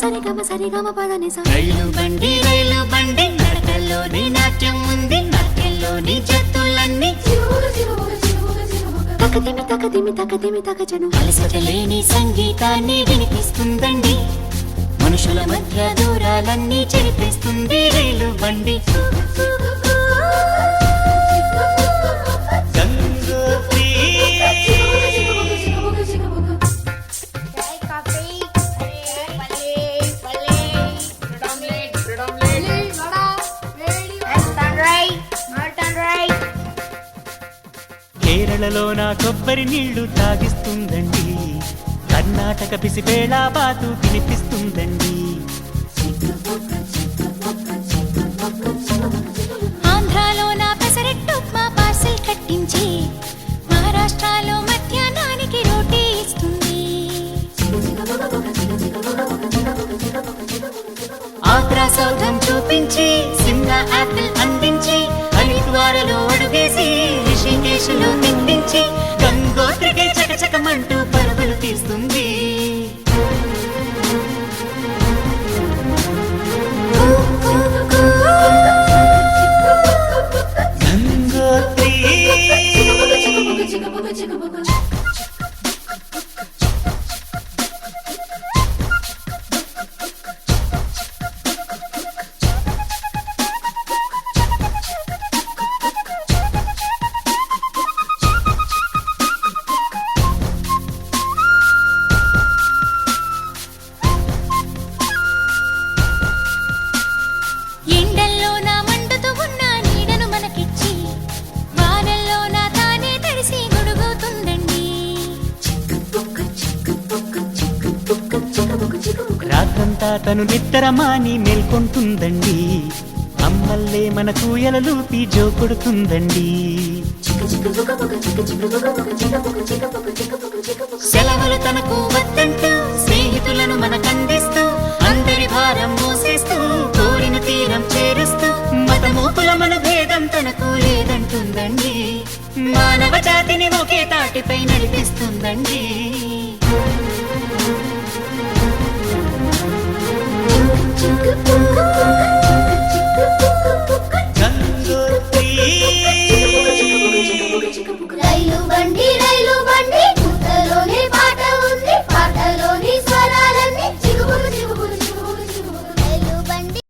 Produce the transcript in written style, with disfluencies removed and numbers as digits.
సరి గమ పదని సా రైలు బండి నడకల్లోని నాట్యం ఉంది నాట్యంలోని జత్తులన్నీ తకదిమి తకజను అలసటలేని సంగీతాన్ని వినిపిస్తుందండి మనుషుల మధ్య దూరాలన్నీ చెరిపేస్తుంది రైలు బండి కేరళలో నా కొబ్బరి నీళ్లు తాగిస్తుందండి కర్ణాటక పిసిపేళ బాతు వినిపిస్తుందండి ఆంధ్రాలో నా పెసరెట్టు ఉప్మా పార్సెల్ కట్టించి మహారాష్ట్రలో మధ్యాహ్నానికి రోటీ ఇస్తుంది ఆగ్రా సౌధం చూపించి సిమ్లా యాపిల్ అందించి హరిద్వారలో అడుగేసి ఋషికేశలో తిప్పించి గంగోత్రికై చకచకమంటూ పరుగులు తీస్తుంది గంగోత్రి రాత్రంతా తను నిద్రమాని మేల్కొంటుందండి అమ్మల్లే మన కూయలలూపి జో కొడుతుందండి సెలవులు తనకు వద్దంటూ స్నేహితులను మనకందిస్తూ అందరి భారం మోసేస్తూ కోరిన తీరం చేరుస్తూ మతమూపుల మన భేదం తనకు లేదంటుందండి మానవ జాతిని ఒకే తాటిపై నడిపిస్తుందండి Choo